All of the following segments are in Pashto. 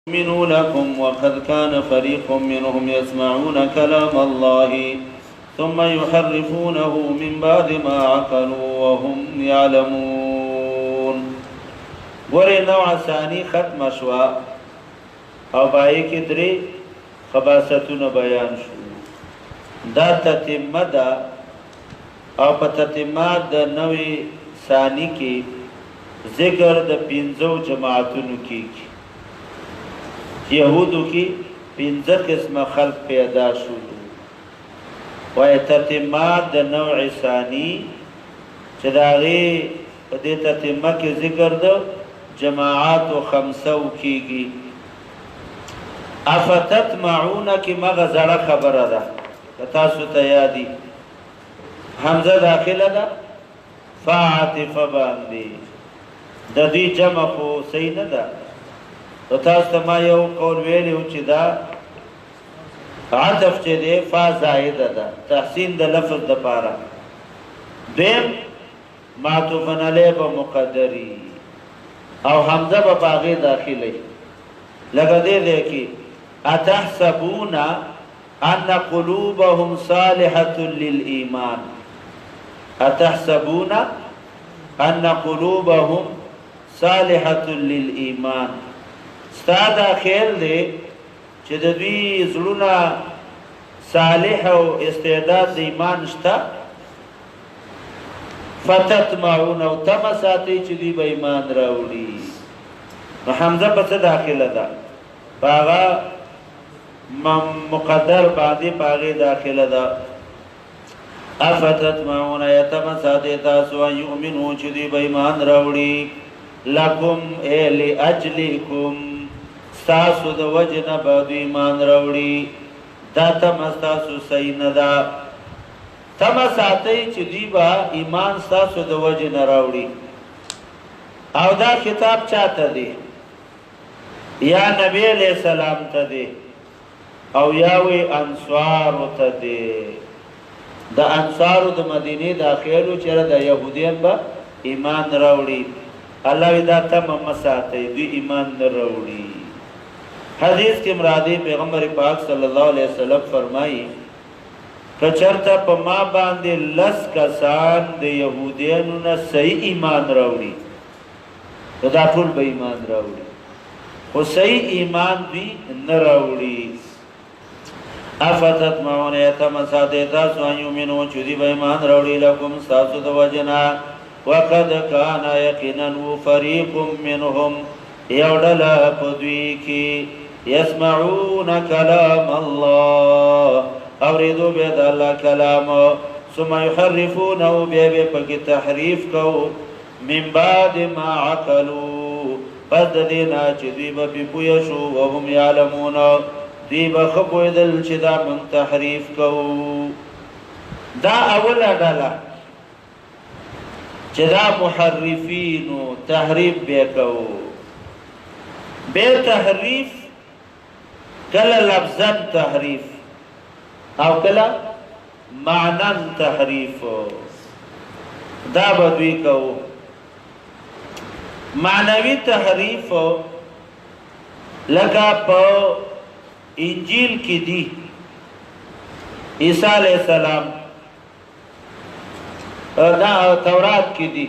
يؤمنوا لكم وقد كان فريق منهم يسمعون كلام الله ثم يحرفونه من بعد ما عقلوا وهم يعلمون. ګورې نوع ثاني ختم شوا او پای کې درې خباستونه بیان شو. دا تتمه ده او په تتمه د نوې ثاني کې ذکر د پنځو جماعتونو کې یهودو کی پنځه قسمه خلق پیدا شو و تتمه د نوع ثانی چې دا غي په دې تتمه کې ذکر د جماعات او خمسو کیږي. افتتمعون کی مغزړه خبره ده تاسو ته یادي حمزه داخله ده فاعتف باندې د دې جمع خو صحیح نه ده. تاسو ما یو قول ویلو چې دا عطف چې دی فا زائده ده تحسین د لفظ د پاره دیم معطوفن علیه به مقدری او حمزه به باغی داخلي لکه دې کې اتحسبون ان قلوبهم صالحه للایمان اتحسبون ان قلوبهم صالحه للایمان ستاده خیال دی چې د دوی زړونه صالح او استعداد د ایمان شته. فتتمعون او تم ساتي چې دوی به ایمان راوړي. نو حمزه په څه داخله ده هغه مقدر باندې پاغه داخله ده. افتتمعون یتم ساتي تاسو یؤمنو چې دوی به ایمان راوړي لکم ال اجلکم تاسو د وجنه به ایمان راوړي دا تم تاسو صحیح نه ده. تم ساتي چې دی با ایمان تاسو د وجنه راوړي او دا کتاب چاته دی یا نبی علیہ السلام ته دی او یا وی انصار ته دی. د انصار د مدینه داخلو چیرې د يهوديان به ایمان راوړي الله دا تم مساته دی ایمان نه راوړي. حدیث کې مرادی پیغمبر پاک صلی الله علیه وسلم فرمایي کچرته په ما باندې لس کسان د يهوديانو نه صحیح ایمان راوړي دا ټول به ایمان راوړي خو صحیح ایمان دی نه راوړي. افتتمعون یتمسات تاسو یؤمنو چې دی به ایمان راوړي لکم تاسو د وجنا وقد كان يقينا فريق منهم يودل پدوی کی يسمعون كلام الله اوریدو بيد الله کلام ثم يحرفونه به پک تحریف کو من بعد ما عقلوا پس دینا چې دی به پوی شو وهم يعلمون دی به خپویدل چې دا من تحریف کو. دا اوله ډله چې دا محرفینو تحریف بیکو بے تحریف کلا لفظن تحریف او کلا معنن تحریف دا بدوی کو. معنوی تحریف لکا پا انجیل کی دی عیسیٰ علیہ السلام تورات کی دی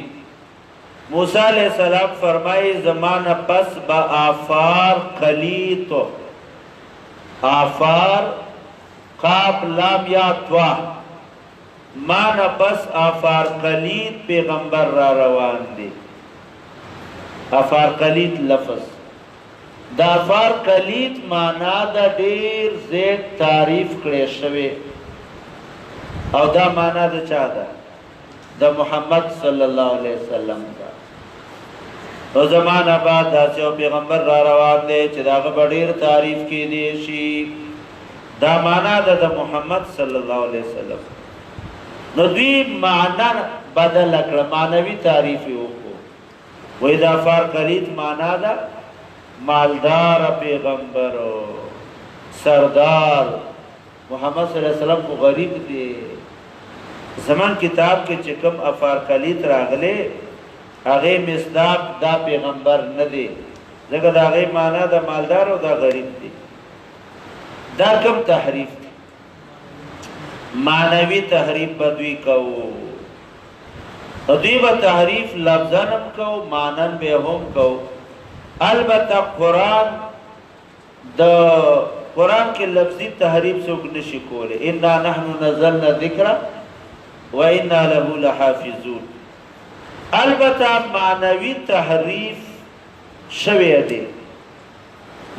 موسیٰ علیہ السلام فرمائی زمانہ پس با آفار قلیت آفار قاب لام یا توا مانا پس آفار قلیت پیغمبر را روان دی. آفار قلیت لفظ دا آفار قلیت مانا دا دیر زید تعریف کړی شوی او دا مانا دا چا دا دا محمد صلی اللہ علیہ وسلم دا او زمانہ بعد داسې او پیغمبر را روان دی چې دا غبډیر تعریف کې دی شي دا معنا ده د محمد صلی الله علیه وسلم. نو دوی معنا بدل کړ مانوي تعریف وکړو وې دا فار قلیت معنا ده مالدار پیغمبر سردار محمد صلی الله علیه وسلم کو غریب دی. زمان کتاب کې چې کوم افار قلیت راغله هغه مصداق دا پیغمبر نه دی ځکه د هغې معنا د مالدار او د غریب دی. دا کوم تحریف دی؟ معنوي تحریف به دوی کوو. دوی به تحریف لفظاً هم کوو، معنن به هم کوو. البته قرآن کې لفظي تحریف څوک نشي کولی. انا نحن نزلنا ذکر و انا له لحافظون. البته معنوي تحریف شوی دی،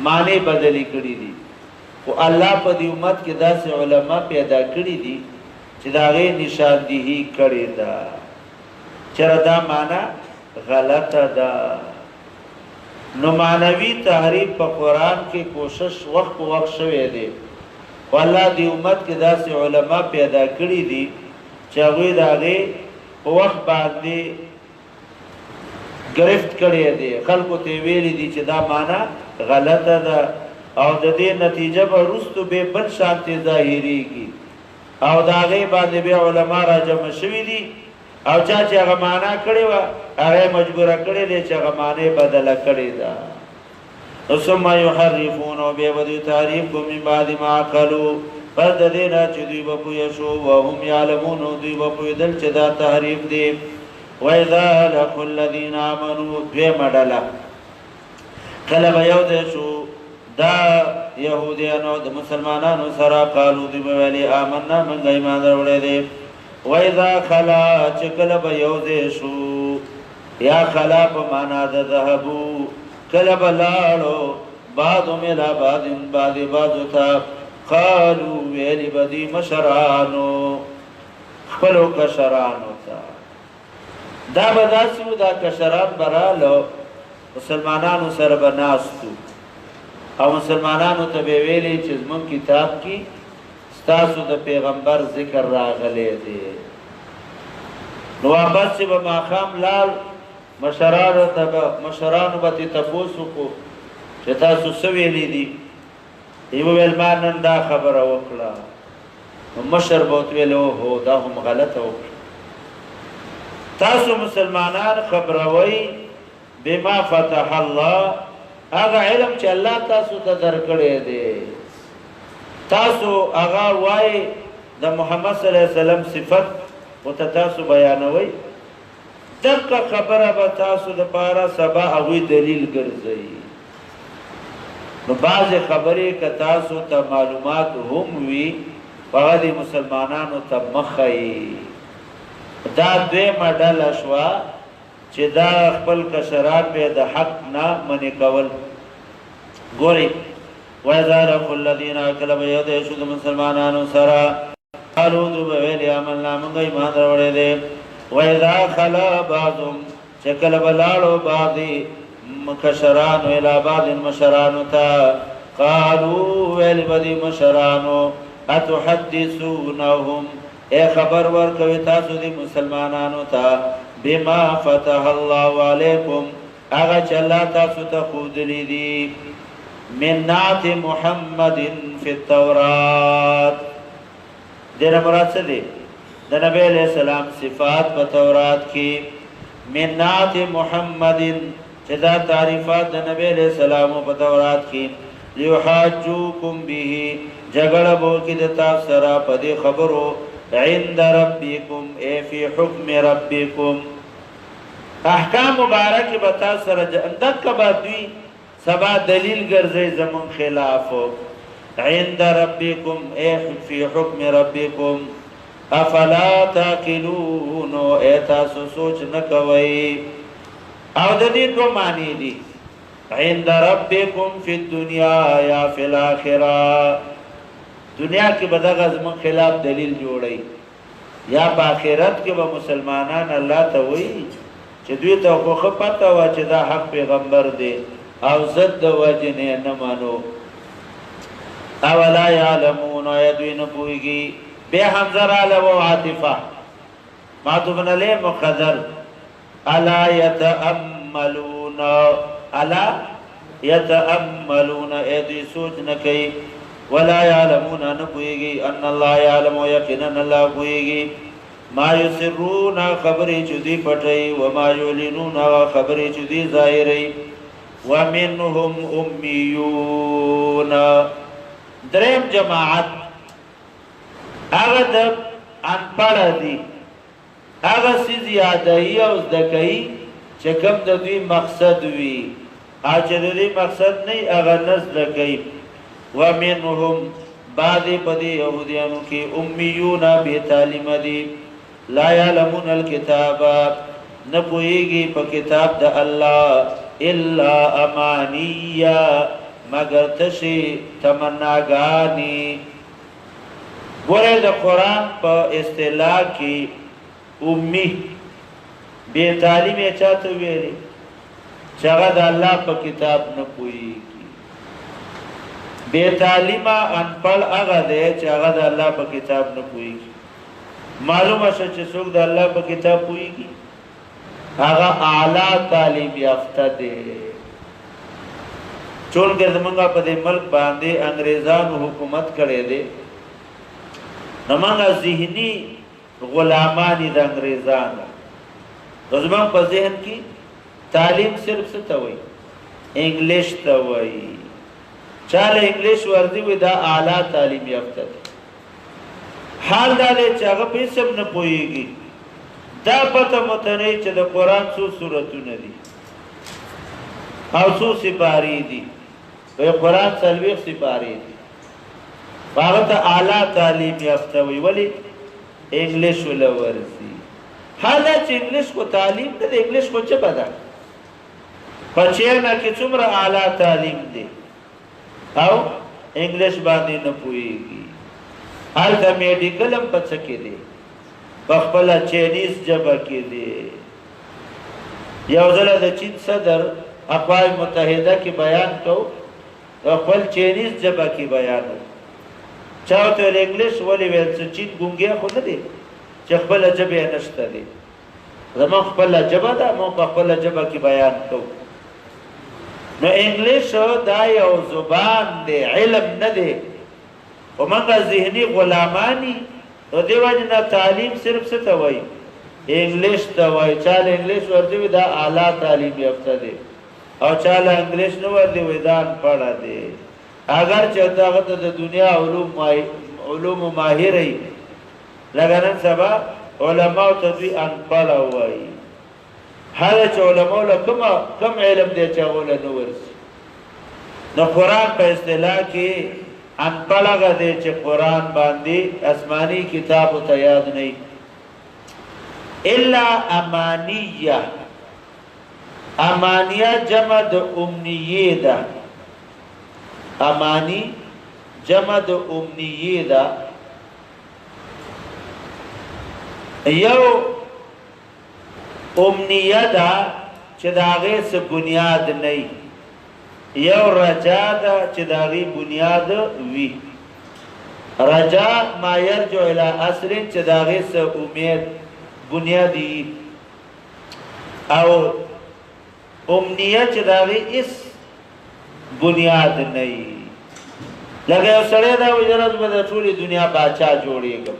معنی بدلی کړي دي، او الله په دې امت کې داسې علما پیدا کړي دي چې دا غي نشاندهي کړي ده چې دا معنا غلطه ده. نو معنوي تحریف په قرآن کې کوشش وخت په وخت شوی دی، او الله دې امت کې داسې علما پیدا کړي دي چې هغوی د هغې په وخت باندې گرفت کړی دی، خلکو ته ویلي دي چې دا معنا غلطه ده، او د دې نتیجه به وروستو به بل شانتې ظاهریږي، او د هغې باندې بیا علما راجمع شوي دي، او چا چې هغه معنا کړې وه هغه مجبوره کړې دی چې هغه معنی بدله کړې ده. ثم یحرفونه، بیا به دوی تحریف کو من بعد ما عقلوا، پس د دې نه چې دوی به پوه شو، وهم یعلمون، دوی به پوهېدل چې دا تحریف دی. وَإِذَا لَقُوا الَّذِينَ آمَنُوا، دویمه ډله کله به یو ځای شو دا یهودیانو د مسلمانانو سره، قالو دوی به ویلې آمنا موږ ایمان راوړی دی. وَإِذَا خَلَا، چې کله به یو ځای شو، یا خلا په معنا د ذهبو، کله به لاړو بعضهم الی بعض، بعض بعضو ته، قالو ویلې به دوی مشرانو خپلو کشرانو ته. دا به داسې و دا کشران به رالو مسلمانانو سره به ناستو، او مسلمانانو ته به ویلې چې زموږ کتاب کې ستاسو د پیغمبر ذکر راغلی دی. نو واپس چې به ماښام لاړ مشرانو به ترې تپوس وکړو چې تاسو څه ویلي دي؟ یې وویل ما نن دا خبره وکړه. نو مشر به ورته ویل هو دا هم غلطه وکړه. تاسو مسلمانان خبروئ بما فتح الله، هغه علم چې الله تاسو ته درکړی دی. تاسو هغه وای د محمد صلی الله علیه وسلم صفت ورته تاسو بیانوئ، دغه خبره به تاسو دپاره سبا هغوی دلیل ګرځوي. نو بعضې خبرې که تاسو ته معلومات هم وي، هغه د مسلمانانو ته مه ښیي. دا دویمه ډله شوه چې دا خپل کشران به د حق نه منې کول. ګورئ، وَإِذَا لَقُوا الَّذِينَ، کله به یو دی شو د مسلمانانو سره، قالو دوی به ویلې آمنا موږ ایمان راوړی دی. وَإِذَا خَلَا بَعْضُهُم، چې کله به لاړو بعضې کشرانو الی بعض مشرانو ته، قالو ویلې به دې مشرانو اتحدثونهم، اے خبر ورکوي تاسو دې مسلمانانو ته بما فتح الله علیکم، هغه چې الله تاسو ته ښودلي دي، من نعت محمد فی التورات. دینه مراد څه دی؟ د نبی علیہ السلام صفات په تورات کې، من نعت محمد، چې دا تعریفات د نبی علیہ السلام په تورات کې، لیحاجوکم به، جګړه به وکړي د تاسو سره په دې خبرو، عند ربکم، ای فی حکم ربکم، احکام مبارک به تاسو سره دکه به دوی سبا دلیل ګرځي زمون خلاف. عند ربکم، ای فی حکم ربکم، افلا تاکلون، ای تاسو سوچ نه کوئ. او د دې دوه معنی دي، عند ربکم فی الدنیا یا فی الاخره، دنیا کې به دغه زمون خلاف دلیل جوړي، یا په آخرت کې به مسلمانان الله ته وایي چې دوی ته خو ښه پته وه چې دا حق پیغمبر دی، او ضد د وجې نه یې نه منو. اولا یعلمون، آیا دوی نه پوهېږي؟ بیا حمزه راله و عاطفه معطوف علیه مقدر، الا یتأملون، الا یتأملون، ای دوی سوچ نه کوي. ولا یعلمون، نه پوهېږي، ان الله یعلم، یقینا الله پوهېږي، ما یسرون، خبرې چې دوی پټوي، وما یعلنون، خبرې چې دوی ظاهروي. ومنهم امیون. دریم جماعت هغه د انپړه دي، هغه څیز یادوي او زده کوي چې کوم د دوی مقصد وي، او چې د دوی مقصد نه وي هغه نه زده کوي. ومنهم بعضې په دې یهودیانو کې امیون بې تعلیمه دي، لا یعلمون الکتاب نه پوهېږي په کتاب د الله، الا امانیه مگر تشې تمناګانې. ګوره د قرآن په اصطلاح کې امی بے تعلیم چاته ویلي چې هغه د الله په کتاب نه پوهېږي. بے تعلیمه انپړ هغه دی چې هغه د الله په کتاب نه پوهېږي. معلومه شوه چې څوک د الله په کتاب پوهېږي هغه اعلی تعلیم یافته دی. چونکه زمونږ په دې ملک باندې انګریزانو حکومت کړی دی، نو موږ ذهني غلامان د انګریزانو. زمونږ په ذهن کې تعلیم صرف څه ته وایي؟ انګلیش ته وایي. چاله انګلیش ورزي وي دا اعلی تعلیم یافته دی. حال دا دی چې هغه په هېڅ هم نه پوهېږي. دا پته متنی چې د قرآن څو سورتونه دي او څو سپارې دي. په قرآن 40 سپارې دي. هغه ته اعلی تعلیم یافته وي. ولې؟ انګلیش وله ورځي. حالا چې انګلیش کو تعلیم نه دی، انګلیش کو ژبه ده. په چینا کې څومره اعلی تعلیم دی او انګلیش باندې نه پوهېږي. هلته میډیکل هم په څه کې دی؟ په خپله چینیز ژبه کې دی. یو ځله د چین صدر اقوام متحده کې بیان کو، خپل چینیز ژبه کې بیان و. چا ورته ویل انګلیش ولې ویل؟ څه چین ګونګی خو نه دی چې خپله ژبه یې نشته دی. زموږ خپله ژبه ده، موږ په خپله ژبه کې بیان کوو. نو انګلیش دا یو زبان دی، علم نه دی. خو موږ ذهني غلامانی. نو دې وجې نه تعلیم صرف څه ته وایي؟ انګلیش ته وایي. چاله انګلیش ورته وي دا اعلی تعلیم یافته دی، او چاله انګلیش نه ورته وي دا انپړه دی. اگر چې هغه ته د دنیا علوم ماهر وي، لکه نن سبا علماو ته دوی انپړه وایي. هله چې علماو له کم علم دی چې هغو له نه ورسي. نو قرآن په اصطلاح کې انپړ هغه دی چې قرآن باندې آسماني کتابو ته یاد نه وي. الا امانیه. امانیه جمع د امنیه ده. امانی جمع د امنیه ده. یو امنیه ده چې د هغې څه بنیاد نه وي، یو رجا ده چې د هغې بنیاد وي. رجا ما یرجع الی اصل چې د هغې څه امید بنیاد وي، او امنیه چې د هغې هېڅ بنیاد نه وي. لکه یو سړی دا وایي زه به د ټولې دنیا باچا جوړېږم.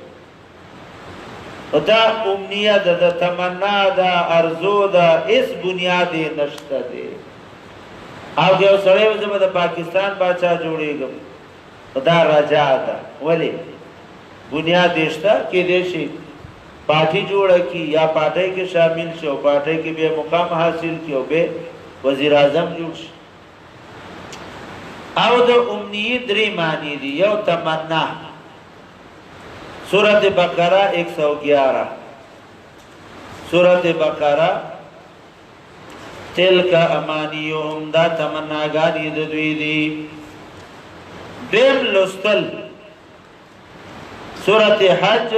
دا امنیه ده، د تمنا ده، ارزو ده، هېڅ بنیاد یې نشته دی. او یو سړی وایي زه به د پاکستان باچا جوړېږم، دا رجا ده. ولې؟ بنیاد یې شته. کیدای شي پارټي جوړه کړي یا پارټۍ کې شامل شي او پارټۍ کې بیا مقام حاصل کړي او بیا وزیر اعظم جوړ شي. او د امنیې درې معنی دي. یو تمنا، سورت بقرہ 111. سورت بقرہ تلک امانیهم، دا تمناګانې د دوی دي. دیم لوستل سورت حج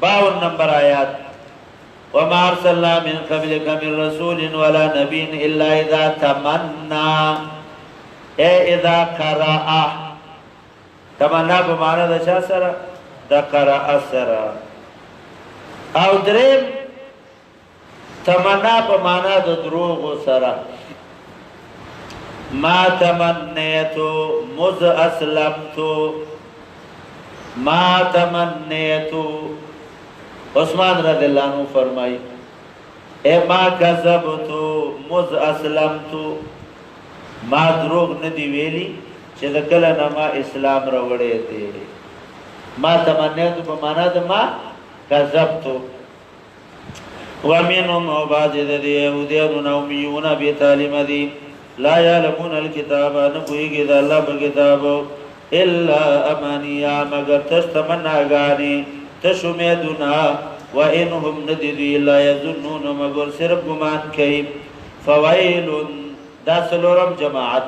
52 نمبر آیات. وما ارسلنا من قبلك من رسول ولا نبي الا اذا تمنى، اے اذا قرأ. تمنا په معنا د چا سره؟ د قرأ سره. او دریم تمنا په معنا د دروغو سره. ما تمنیتو مذ اسلمتو، ما تمنیتو. عثمان رضی اللہ عنہ فرمائی اے ما کذبتو مز اسلمتو، ما دروغ ندی ویلی چې د کله نه ما اسلام راوړی دی. ما تمنیتو په معنا د ما کذبتو. ومنهم بعض د یهودیانو امیون ابي تعلیم دي لا يعلمون الكتاب نبويږي د الله په کتاب الا امانيا مگر تستمنا غاني تشمیدنا وانهم ندي لا يظنون مگر صرف ګمان کوي. فويل دا سلورم جماعت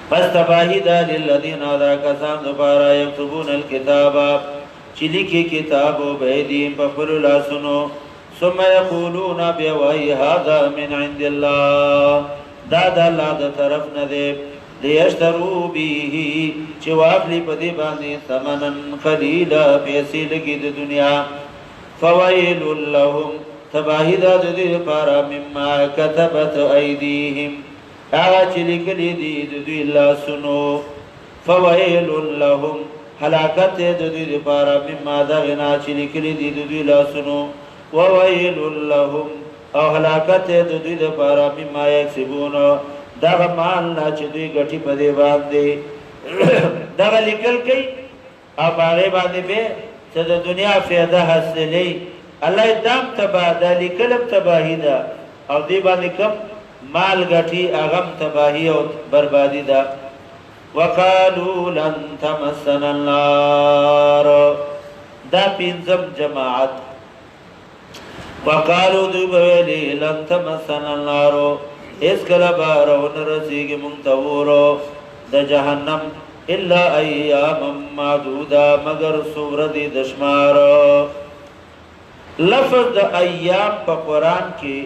پس تباہی دا للذین دا کسان دوبارا یکتبون الكتاب چلی کی کتابو بیدیم پخبر اللہ سنو ثم یقولون بیوائی هذا من عند اللہ دا اللہ دا طرف ندے لیشترو بیہی چواقلی پدی باندی ثمنن خلیلا پیسی لگی دا دنیا فویل لهم تباہی دا دید پارا مما کتبت ایدیہم آغا چلی کلی دید دوی اللہ سنو فویل لهم حلاکت دوی پارا مما دا غنا چلی کلی دید دوی اللہ سنو وویل لهم او حلاکت دوی پارا مما یکسبون دا غمان لا چی دوی گٹی پدے باندے دا غلکل کئی او باغی باندے بے چه دا دنیا فیدہ حسلی اللہ دام تباہ دا لکلم تباہی دا او دی باندې کم مال غټي اغم تباہی او بربادی دا. وقالو لن تمسنا النار دا پینزم جماعت. وقالو دو بویلی لن تمسنا النار اس کلبا رون رسیگی منتورو دا جہنم الا ایام معدودا مگر سورد دشمارو. لفظ د ایام په قرآن کې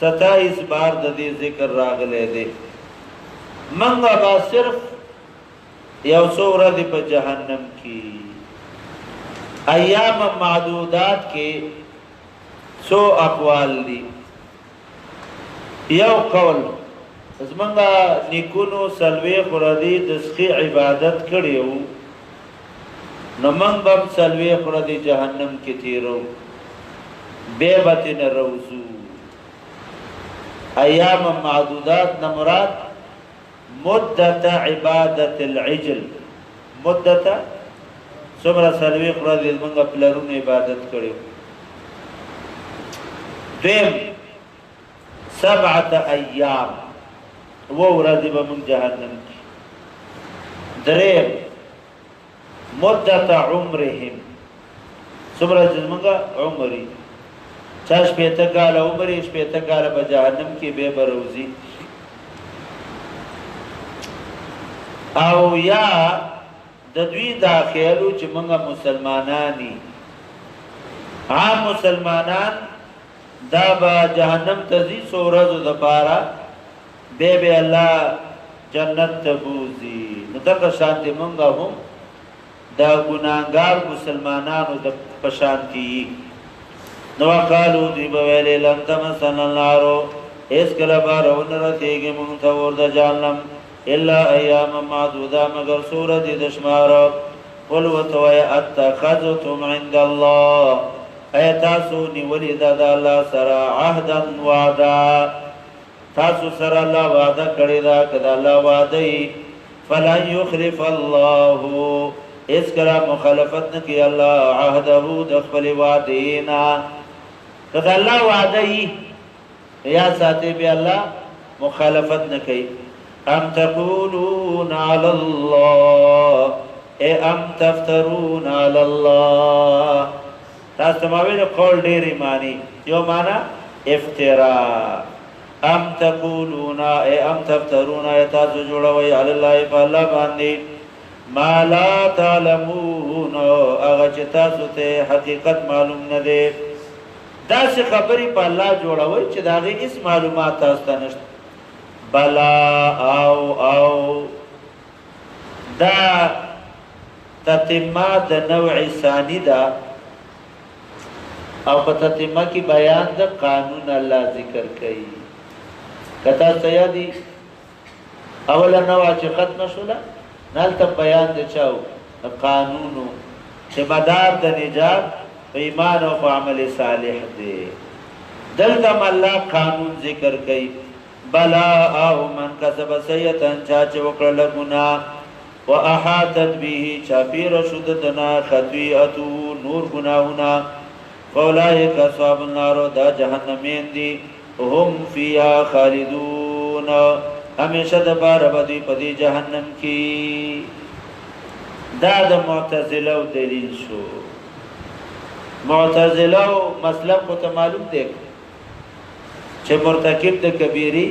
27 بار د دې ذکر راغلی دی. منګه با صرف یو څو ورځې په جهنم کې ایام معدودات کې څو اقوال دي. یو قول زمونږه نیکونو سلویخ ورځې د سخي عبادت کړی وو نو موږ به هم سلویخ ورځې جهنم کې تیرو بے بطن روزو. ایام معدودات نمراد مدت عبادت العجل مدت سمرا سلویق رضی منگا پلرون عبادت کریو. دویم 7 ایام وہ رضی بمنگ جہنم کی. دریم مدت عمرهم سمرا جزمنگا عمری چاش پیتا کالا عمری شپیتا کالا با جہنم کی بے بروزی. او یا ددوی دا خیالو چه منگا مسلمانانی عام مسلمانان دا با جہنم تزی سورزو دا پارا بے بے اللہ جنت تبوزی. ندق شانتی منگا ہم دا گناہگار مسلمانانو دا پشانتی. نو قالو دی بویلی لن تمسن النارو اس کلبا رون رسیگی منتور دا جہنم الا ایام معدودا مگر سورت دشمارو. قل وتوی اتخذتم عند اللہ اے تاسو نیولی دا اللہ سرا عہدا وعدا تاسو سرا اللہ وعدا کردی دا کدا اللہ وعدی فلن یخلف اللہ اس کرا مخالفت نکی اللہ عہدہو دخل وعدینا کدا اللہ وعدی یا ساتے بے اللہ مخالفت نکی. ام تقولون علی اللہ اے ام تفترون علی اللہ تاس تماوی جو قول دیری مانی یو مانا افتراء. ام تقولون اے ام تفترون اے تاسو جوڑوی علی اللہ پا اللہ باندی ما لا تعلمون اغا چه تاسو تے حقیقت معلوم ندے. دا سی خبری پا اللہ جوڑوی چه داغی اس معلومات تاستا نشت. بلا او دا تتمہ دا نوع ثانی دا او پا تتمہ کی بیان دا قانون اللہ ذکر کئی. کتا سیادی اولا نوع چه ختم شولا نالتا بیان دا چاو دا قانونو چه مدار دا نجات و ایمان و عمل صالح دے. دلتم الله قانون ذکر کئی بلا آو من کسب سیئتن چاچ وکرل گناہ و احاطت به چاپیر شددنا خطویعتو نور گناہنا فولائک اصحاب النار دا جہنمین دی هم فیها خالدون ہمیشہ دبار بدی پدی جہنم کی دا دا معتزلہ دلیل شو معتزلہ مسلک کو معلوم دیکھ چه مرتکب د کبیری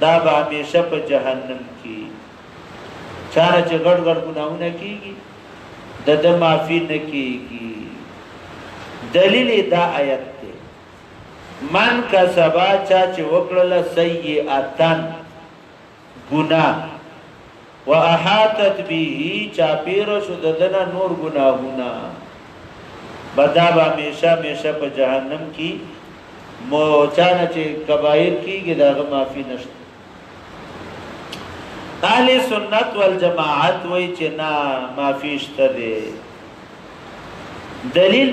دا به همیشه په جهنم کی چانه چې غړ غړ ګناهونه کیږي د معافی نه کیږي دلیل دا آیت دی من کسبا چا چې وکړل سیئاتن ګناه واحاطت به چاپیر شو ددنه نور ګناهونه بدا به همیشه په جهنم کی مو چانه چې کبایر کیږي داغه معافی نشته اهل سنت والجماعت وای چې نا معافی شته دی دلیل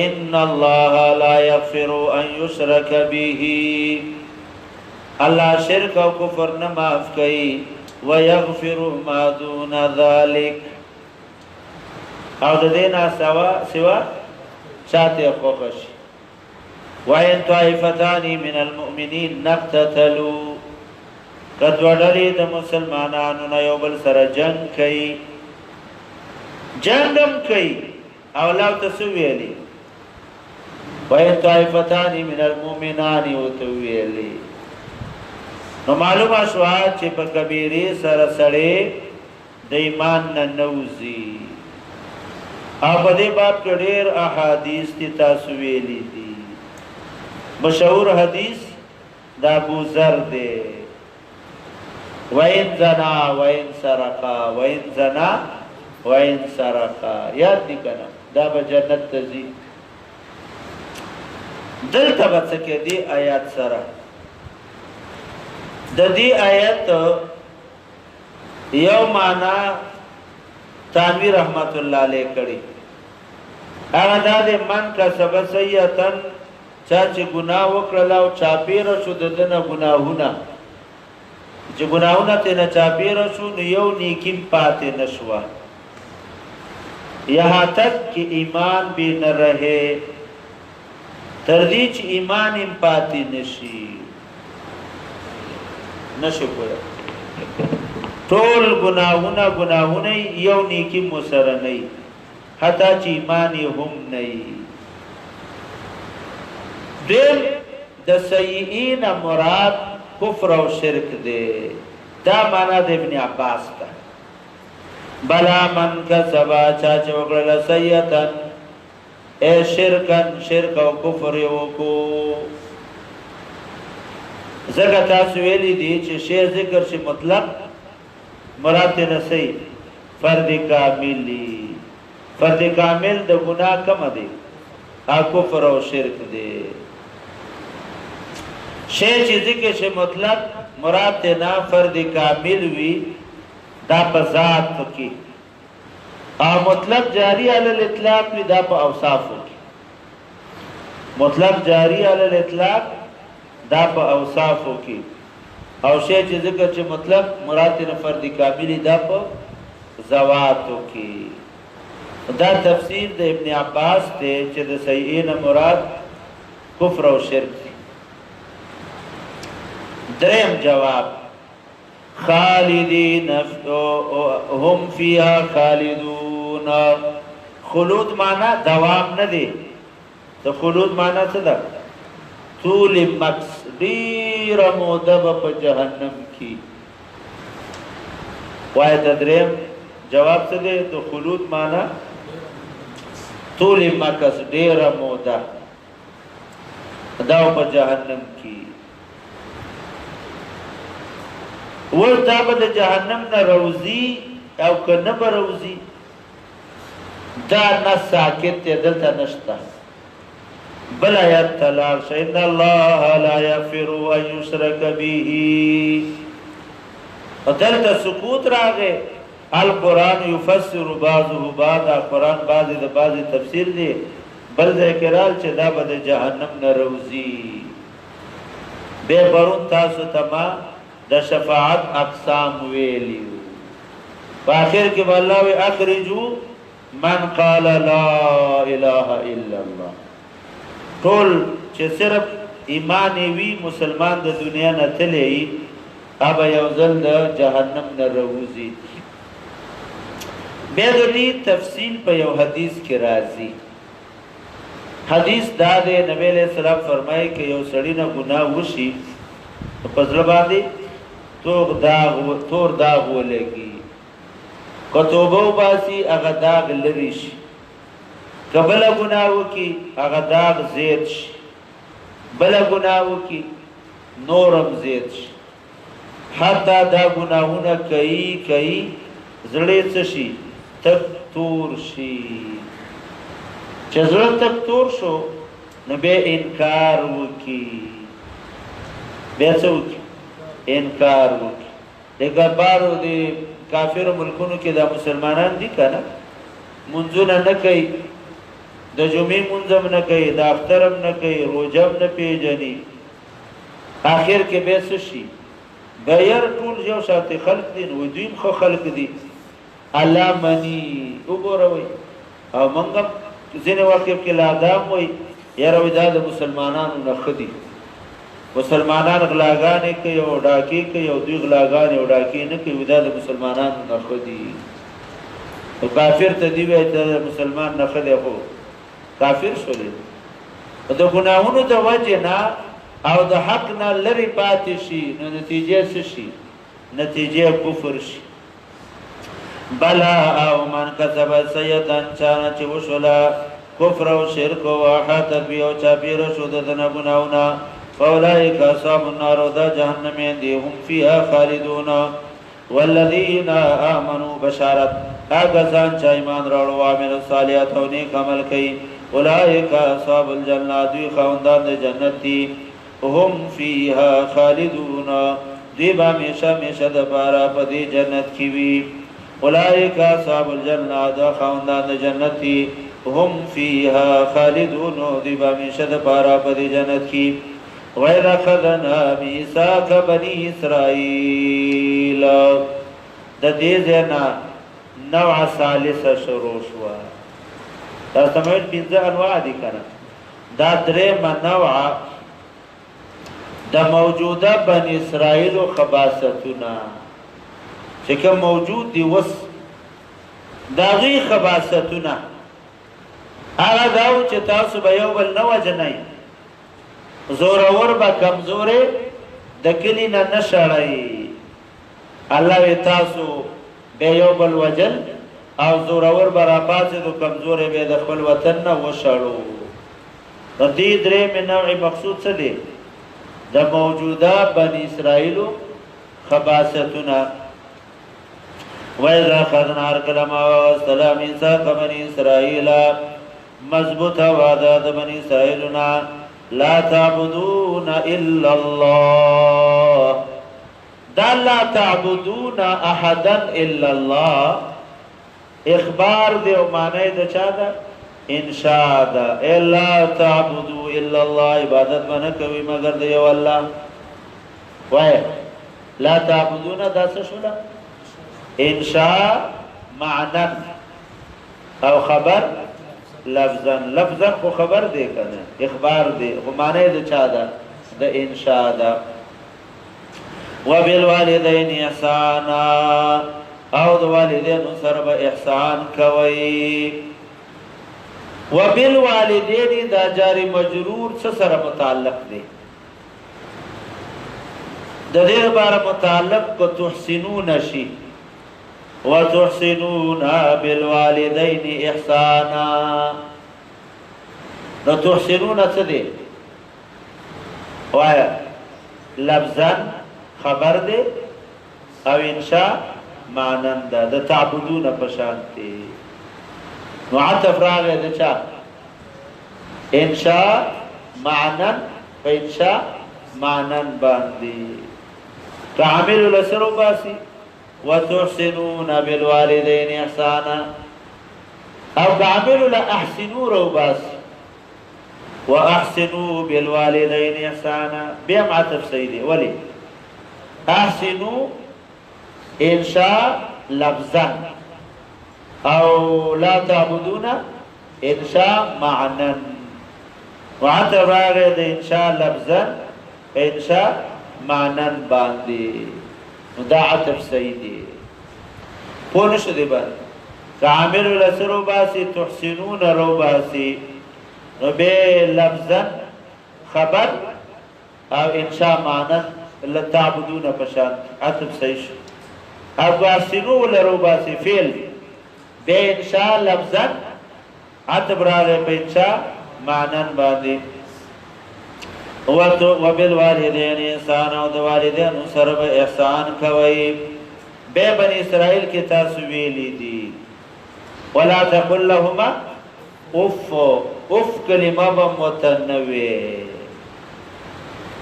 ان الله لا يغفر ان يشرك به الله شرک او کفر نه معاف کوي ويغفر ما دون ذلك او د دې نه سوا شاته خوښ وَإِن طَائِفَتَانِ مِنَ الْمُؤْمِنِينَ نَقْتَتَلُوا کدوړلې د مسلمانانو نه یو بل سره جنگ کوي جنگم کوي او لا تسویلی وَإِن طَائِفَتَانِ مِنَ الْمُؤْمِنَانِ وتویلی نو معلومه شو چې په کبیره سره سره د ایمان نه نوځي او په دې باب کې ډېر احادیث دي تاسو ویلي دي مشهور حدیث دا ابو ذر دے وَإِن زَنَا وَإِن سَرَقَا وَإِن زَنَا وَإِن سَرَقَا یاد دی کنا دا با جنت تزی دل تبتسکے دی آیات سرا دا دی آیت یو مانا تانوی رحمت اللہ علیہ کڑی اگه دا دی من کا سب سیئتن چا چې ګناه وکړل او چاپیره شو دنه ګناهونه چې ګناهونه ته نه چاپیره شو نو یو نیکی پاتې نشوا یہاں تک کہ ایمان بھی نہ رہے تر دې چې ایمان هم پاتې نشي کوي ټول ګناهونه یو نیکی مسره نه حتی چې ایمان هم نه دیم د سیئین مراد کفر او شرک دے دا مانا د ابن عباس تا بلا من کسبا چاچ وکړل سیئتن اے شرکن شرک او کفر یو کو زګه تاسو ویلی دي چې شی ذکر شي مطلق مراد نه صحیح فرد کامل د ګناه کم دی ا کفر او شرک دی شی چې ذکر شي مطلق مراد ته نه فرد کامل وی دا په ذات کې او مطلب جاری علی الاطلاق وی دا په اوصاف کې مطلب جاری علی الاطلاق دا په اوصاف کې او شی چې ذکر چې مطلب مراد ته فرد کامل دا په ذوات کې دا تفسیر د ابن عباس ته چې د سیئین مراد کفر او شرک دریم جواب خالدین هم فیها خالدون خلود معنی دوام نه دی تو خلود معنی څه ده طول مکس ډیر موده په جهنم کې وای دریم جواب څه دی تو خلود معنی طول مکس ډیر موده دا په جهنم کې ورته به جهنم نه روزي او کنه به روزي دا نه ساکت دلته نشته بل آیات تلال ان الله لا يغفر ان يشرك به دلته سکوت راغې القرآن يفسر بعضه بعضا قرآن بعضی د بعضی تفسیر دی بل ذکرال چې دا به د جهنم نه روزي. بے پرون تاسو تما د شفاعت اقسام ویلیو په اخر کې الله وی اخرجو من قال لا اله الا الله. ټول چې صرف ایمان وی مسلمان د دنیا نه تللی اب یو ځل د جهنم نه روزي. بیا د دې تفصیل په یو حدیث کې راځي. حدیث دا دی نبی علیہ السلام فرمایي کہ یو سړی نه ګناه وشي په ځل باندې تور داغ ولګي، که توبه وباسي هغه داغ لري شي، که بله ګناه وکړي هغه داغ زیات شي، بله ګناه وکړي نورم زیات شي. حتی دا ګناهونه کوي زړه څه شي تک تور شي. چې زړه تک تور شو نو بیا انکار وکړي، بیا څه وکړي انکار وکړي. د ګبارو د کافرو ملکونو کې دا مسلمانان دي که نه منځونه نه کوي، د جمعې منځ هم نه کوي، د اختر هم نه کوي، روژه هم نه پیژني. آخر کې بیا څه شي بیا ټول یو شانتې خلق دي نو دوی هم ښه خلق دي الله مني. وګوروئ او موږ هم ځینې وخت کې لا دا هم وایي یاره وایي دا د مسلمانانو نه ښه دي، مسلمانان غلاګانې کوي او ډاکې کوي او دوی غلاګانې او ډاکې نه کوي، دا د مسلمانانو نه ښه دي. نو کافر ته دی وایي ته د مسلمان نه ښه دی خو کافر شولې. د ګناهونو د وجې نه او د حق نه لرې پاتې شي نو نتیجه څه شي؟ نتیجه کفر شي. بلا او من کسب سیئة چانه چې وشوله کفر او شرک او احاطت بی او چاپیره شو د نه ګناهونه فاولئک اصحاب النار دا جهنمین دي هم فیها خالدون. والذین آمنوا بشارت هغه ځان چې ایمان راوړ او عمل صالحات او نیک عمل کوي اولئک اصحاب الجنه دوی خاوندان د جنت دي هم فیها خالدون دوی به همیشه د پاره په دې جنت کې وي. اولئک اصحاب الجنه دا خاوندان د جنت دي هم فیها خالدون دوی به همیشه د پاره په دې جنت کې. غیر خذنا میثاق بنی اسرائیل د دې ځنا نوع ثالثه شروع شو. دا سموي پنځه انواع دي کنه. دا درې نوع د موجوده بنی اسرائیل خباستونه چې کوم موجود دي وس داغي خباستونه هغه داو چې تاسو به یو بل نه وجنئ، زورور با کمزوره د کلی نه نشړی. الله وی تاسو به یو بل وجل او زورور برا پاسې د کمزوره به د خپل وطن نه وشړو. د دې درې نوع مقصود څه دی؟ د موجوده بنی اسرائیل خباستونه. وَإِذَا أَخَذْنَا الْكَلَمَ وَالسَّلَامَ مِيثَاقَ بَنِي إِسْرَائِيلَ مضبوط وعده د بنی اسرائیلنا لا تعبدون الا الله. دا لا تعبدون احدا الا الله اخبار دی او معنی د چا ده؟ انشاء ده. الا تعبدوا الا الله عبادت باندې کوي مگر د یو الله. وای لا تعبدون دا څه شو؟ انشاء معنی او خبر لفظا خو خبر دی کنه اخبار دی خو معنی د چا ده؟ د انشاء ده. وبالوالدین احسانا او د والدینو سره به احسان کوي. وبالوالدین دا جاری مجرور څه سره متعلق دی؟ د دې لپاره متعلق کو تحسنون شي وتحسنون بالوالدين احسانا. نو تحسنون څه دی؟ وایا لفظا خبر دی او انشاء معنن ده د تعبدون پشانتی. نو عطف راغی د چا؟ انشاء معنن په انشاء معنن باندې تعامل لسرو باسی وتحسنون بالوالدين احسانا او تعامل لاحسنوا رو باسی واحسنوا بالوالدين احسانا بیا معطف سیدی ولی احسنوا انشاء لفظا او لا تعبدون انشاء معنا معطف راغی د انشاء لفظا انشاء معنا باندې دا عطف سیدی پوه نشو دی باندې کامل لسرو باسی تحسنون رو باسی نو بے لفظا خبر او انشاء معنی لتعبدون پشان عطب سیش او احسنو لرو باسی فیل بے انشاء لفظا عطب راغے پہ انشاء معنی باندی وبالوالدین احسان او د والدین سره به احسان کوي به بنی اسرائیل کې تاسو ویلي دي ولا تقل لهما اف کلمه به متنوع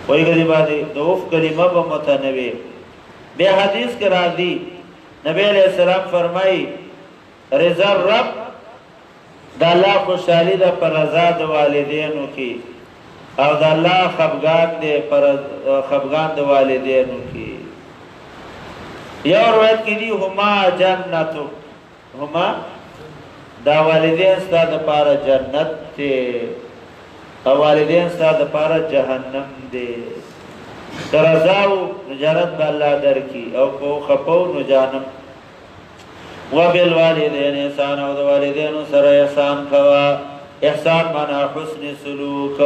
وای غری باندې د اف کلمه به متنوع به حدیث کې راځي نبی علیہ السلام فرمایي رضا رب د الله خوشالي ده پر رضا د والدینو کې او د الله خفګان دې پر خفګان د والدینو کې یو روایت کې دي هما جنتو هما دا والدین ستاسو لپاره جنت دی او والدین ستاسو لپاره جهنم دی درزاو نجات به الله درکې او کو خپو نو جهنم وبالوالدین احسان او د والدینو سره احسان کوا احسان معنا حسن سلوک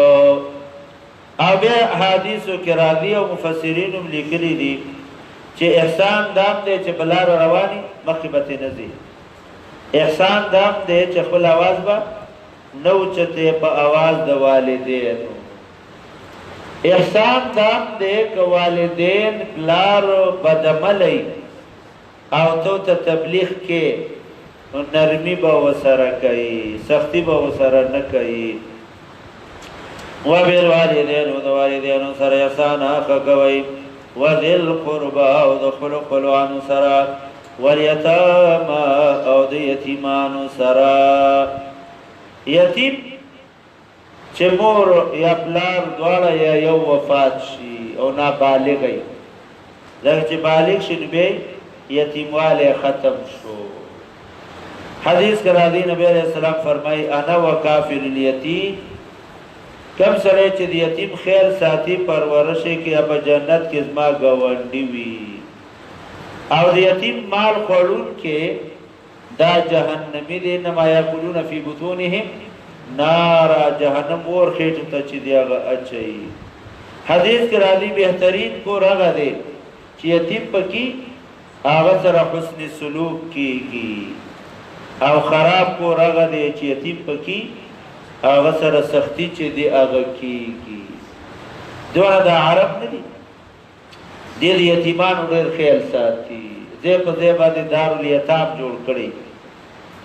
او بیا حدیثو کې راځي او مفسرین هم لیکلي دي چې احسان دام دی چې بلار رواني مخبت نزي احسان دام دی چې خپل आवाज به نو چته په आवाज د والدینو احسان دام دی که والدین بلار بدعملی او ته تبلیغ کې نرمی به وسره کوي سختی به وسره نه کوي وبالوالدین او د والدینو سره احسان کوي وذل قربا او د خپلوانو سره والیتاما او د یتیمانو سره یتیم چې مور یا پلار دواړه یا یو وفات شي او نابالغ وي لکه چې بالغ شي نو به یتیمواله ختم شو حدیث کرا دی نبی علیہ السلام فرمائی انا وکافر الیتیم کم سره چې د یتیم خیر ساتي پرورش کې اب جنت کې زما گاونډي وي او د یتیم مال خورون کې دا جهنمی دي نما یاکلون فی بطونهم نار جهنم ور خېټه ته چې دیغه اچي حدیث کې راځي بهترین کو راغه دي چې یتیم پکې هغه سره حسن سلوک کیږي او خراب کو راغه دي چې یتیم پکې هغه سره سختی چې دی هغه کیږي دوه د عرب نه دي د یتیمانو ډېر خیال ساتي زه په دې باندې دارالیتام جوړ کړی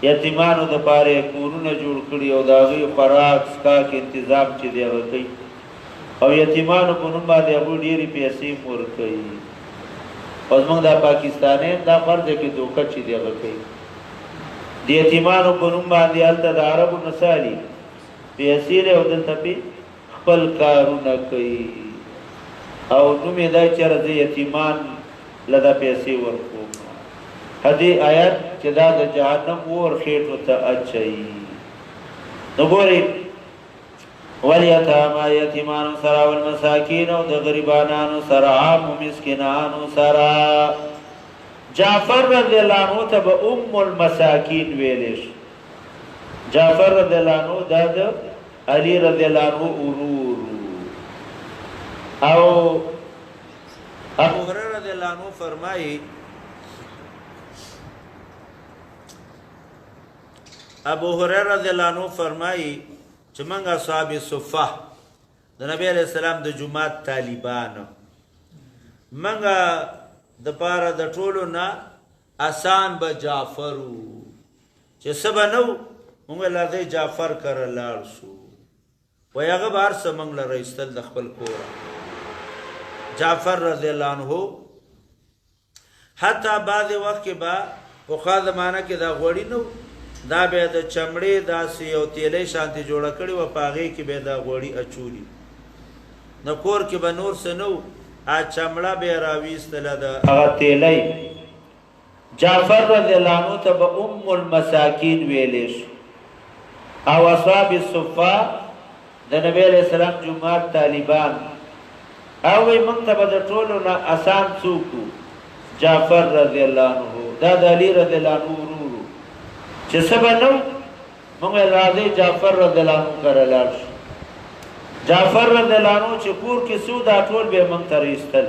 یتیمانو د پاره کورونه جوړ کړی او دا غي خوراک سکا کې تنظیم چې دی هغه کوي او یتیمانو په نوم باندې هغه ډېری پیسې مور کوي اوس موږ د پاکستاني دا فرض کې دوکه چې دی هغه کوي د یتیمانو په نوم باندې الته د عربو نسالي پیسې له ودلته په خپل کارونه کوي او نومې دا چې راځي یتیمان لدا پیسې ورکوم هدي آیات چې دا د جهنم ور خېټو ته اچي نو ګوري ولیتاما یتیمان سره او مساکین او د غریبانو سره عام مسکینانو سره جعفر رضی الله عنه ته المساکین ویلش جعفر رضی الله عنه د علی رضی الله عنه ورور او ابو هريره رضی الله عنه فرمایي ابو هريره رضی الله عنه فرمایي چې موږ اصحاب صفه د نبی علیہ السلام د جمعات طالبان موږ د پاره د ټولو نه آسان به جعفرو چې سبا نو موږ لږه جعفر کړه لاړ شو ویغه بار سمنګ لریستل د خپل کور جعفر رضی الله عنه حتی بعد وخت کې با په خا زمانہ کې دا غوړی نو دا به د چمړې داسې یو تیلې شانتي جوړه کړې و په هغې کې به دا غوړي اچولي نو کور کې به نور څه نه و چمړه به یې راویستله د هغه تیلی جعفر رضی الله عنه ته به ام المساکین ویلی شو او اصحاب الصفه د نبی علیہ السلام جماعت طالبان او وی موږ ته به د ټولو نه اسان څوک جعفر رضی الله عنه دا د علی رضی الله عنه ورورو چې څه به نه موږ راځي جعفر رضی الله عنه کره لاړ شو جعفر رضی الله عنه چې کور کې څو دا ټول به موږ ته ایستل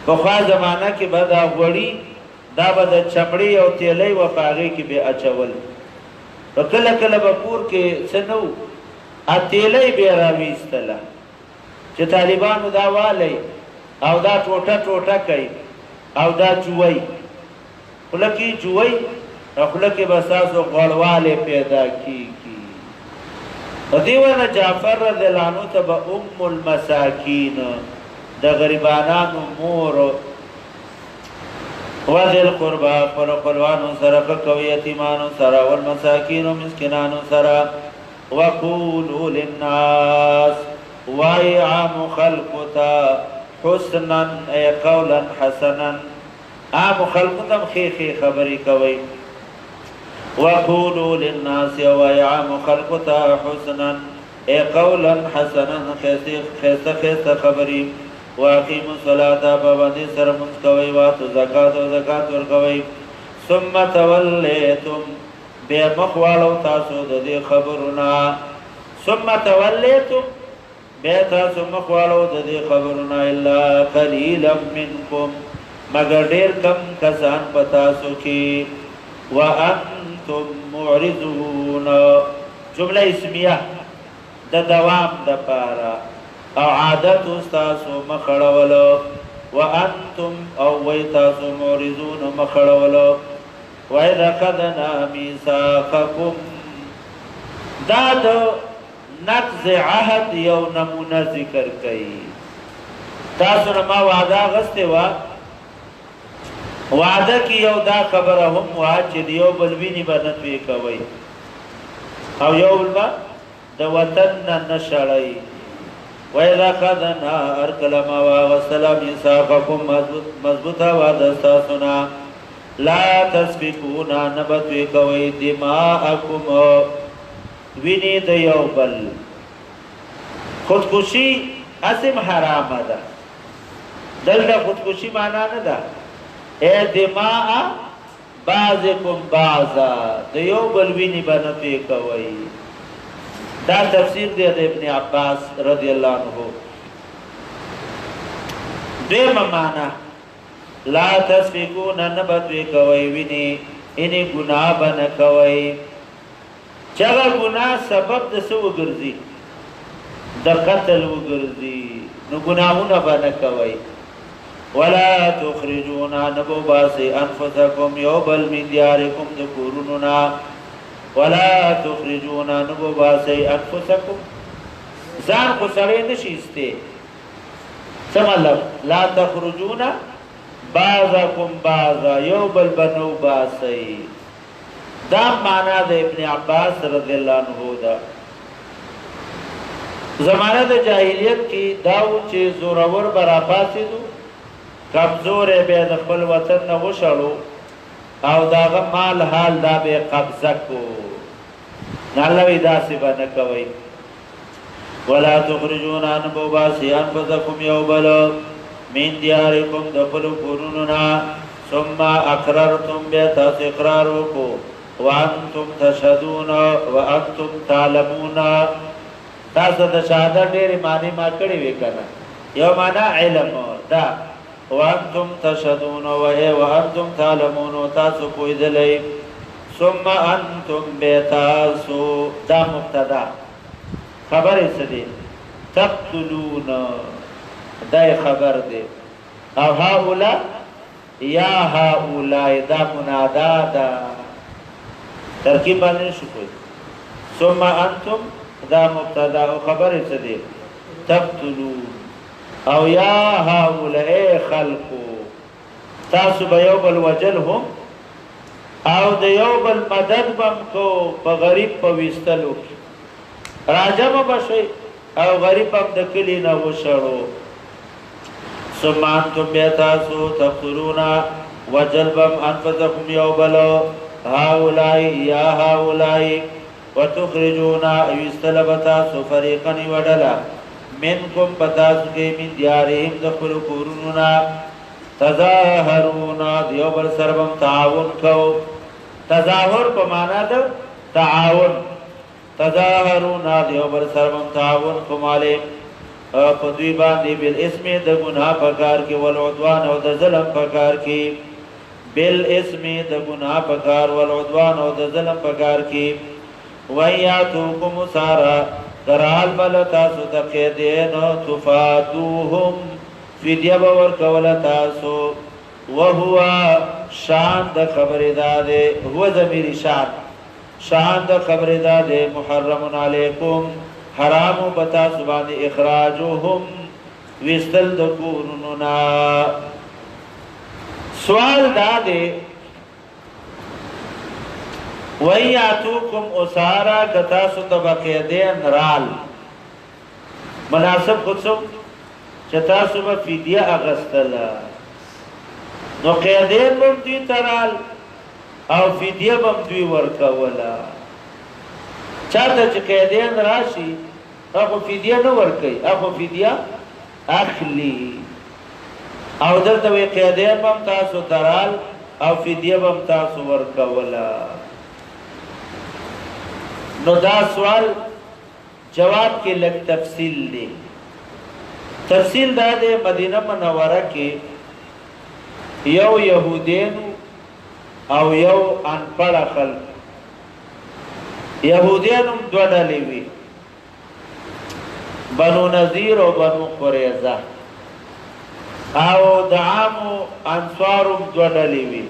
پخوا زمانه کې به دا غوړي دا به د چمړې او تیلی و په هغې کې به اچول په کله کله به کور کې څه نه و تیلی به یې راویستله چې طالبانو دا والی او دا ټوټه ټوټه کوي او دا جوی خوله کې جوی خوله کې به ستاسو غوړوالی پیدا کېږي په دې ونه جعفر رضی الله عنه ته به ام المساکین د غریبانانو مور وذی القربا خپلو خپلوانو سره ښه کوئ یتیمانو سره والمساکینو مسکینانو سره وقولوا للناس وای عام خلقو ته حسنا ای قولا حسنا عام خلقو ته خیخی خبرې کوئ وقولوا للناس وای عام خلقو ته حسنا ای قولا حسنا خیسته خیسته خبرې واقیموا الصلاة پابندۍ سره لمونځ کوئ واتو زکات او زکات ورکوئ ثم تولیتم بیا مخ واړو تاسو د دې خبرونه ثم تولیتم بیا تاسو مخ واړو د دې خبرونه الا قلیلا منکم مگر ډېر کم کسان په تاسو کې وانتم معرضون جمله اسمیه د دوام دپاره او عادت استاسو مخړولو وانتم او وی تاسو معرضون مخړولو وَإِذَا أَخَذْنَا مِيثَاقَكُمْ دا د نقض عهد یو نمونه ذکر کوي تاسو نه ما وعده اخیستې وه وعده کې یو دا خبره هم وه چې د یو بل وینې به نه توی کوئ او یو بل به د وطن نه نه شړئ وَإِذَا أَخَذْنَا هر کله ما واخیستله میثاقکم مضبوطه وعده ستاسو نه لا تسفکون نبتوی کوئی دماءکم وینی د یو بل خودکشی اسم حرام ده دلته خودکشی معنا نه ده اے دماء بعضکم بعضا د یو بل وینی بنتوی کوئی دا تفسیر دی د ابن عباس رضی اللہ عنہ دیم معنا لا تسفکون نبتوی کوئی وینی اینی گناہ بن کوئی چگا گناہ سبب دسو گرزی د قتل وگرزی نو گناہون بن کوئی ولا تخرجون نبو باسی انفسکم یوبل من دیارکم دکوروننا ولا تخرجون نبو باسی انفسکم زان خسرے نشیستے سمالب لا تخرجون بعضکم بعضا یو بل بنو باسی دا مانا دا ابن عباس رضی اللہ عنہ دا زمانہ دا جاہلیت کی داو چه زورور برا پاسی دو کمزور بید خپل وطن نغشلو او داغا مال حال دا بے قبضہ کو نالوی دا سبا نکوئی ولا تخرجون انبو باسی انفسکم یو بلو من دیارکم دخلو قروننا ثم اقررتم بیتاس اقرارکو وانتم تشهدون وانتم تعلمون تاسو د شهادت ډېرې معنی ما کړې وې کنه یو معنا علم دا وانتم تشهدون وانتم تعلمون تاسو پوهېدلی ثم انتم بیتاسو دا مبتدا خبرې څه دي تقتلون دای خبر دی او هؤلاء یا هؤلاء دا منادا دا ترکیب باندې شو کوي ثم انتم دا مبتدا او خبر څه دی تقتلون او یا هؤلاء خلقو تاسو به یو بل وجل هم او د یو بل مدد بم کو په غریب په وستلو راجم بشي او غریب هم د کلی نه وشړو ثم انتم بیتاسو تقتلونا وجلبم انفسكم یو بلو هاولائی یا هاولائی وتخرجونا وستلبتاسو فریقنی وڈلا منکم بتاسو کے من دیارهم دخل کورنونا تظاهرونا دیو بل سربم تعاون کو تظاهر په معنا د تعاون تظاهرونا دیو بل سربم تعاون کو مالے پدوی باندې بالاسم د گناہ پکار کې والعدوان او د ظلم پکار کې بالاسم د گناہ پکار والعدوان او د ظلم پکار کې ویاتوکم سارا درال بل تاسو تقیدین تفادوهم فدیه باور کول تاسو وهو شان د خبر داده هو ضمیر شان د خبر داده محرم علیکم حرام بتا سبحان اخراجهم وستل د کورننا سوال داده ویاتوکم اسارا گتاسو تبقیدین رال مناسب خودسو چتاسو با فیدیه اغسطلا نو قیدین بم دوی ترال او فیدیه بم دوی ورکولا چاہتا چه قیدین راشی اخو فیدیه نو ورکی اخو فیدیه اخلی او دلتا وی قیدین بم تاسو ترال او فیدیه بم تاسو ورکولا نو دا سوال جواب کې لږ تفصیل دی تفصیل دا دی مدینه منوره کې یو يهودین او یو انپړه خلک يهودین هم دوه ډلې وي بنو نذیر او بنو قریظه او د عام انصار هم دوه ډلې وي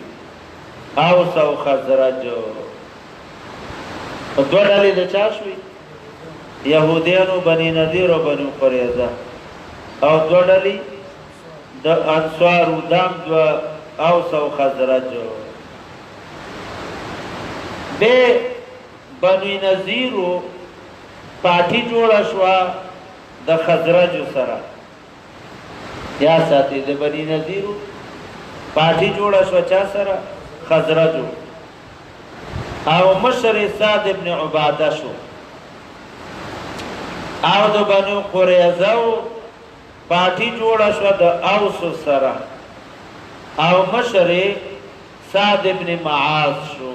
اوس او خزرج دوه ډلې د چا شوي يهوديانو بني نذیر او بنو قریظه او دوه ډلې د انصار دام دو اوس او خزرج به بنو نذیر پارٹی جوړه شو د خزرج سره یا ساتي د بني نذیر پارٹی جوړه شو چا سره خزرج او مشر سعد ابن عباده شو او د بنو قریظه پارٹی جوړه شو د اوس سره او مشر سعد ابن معاذ شو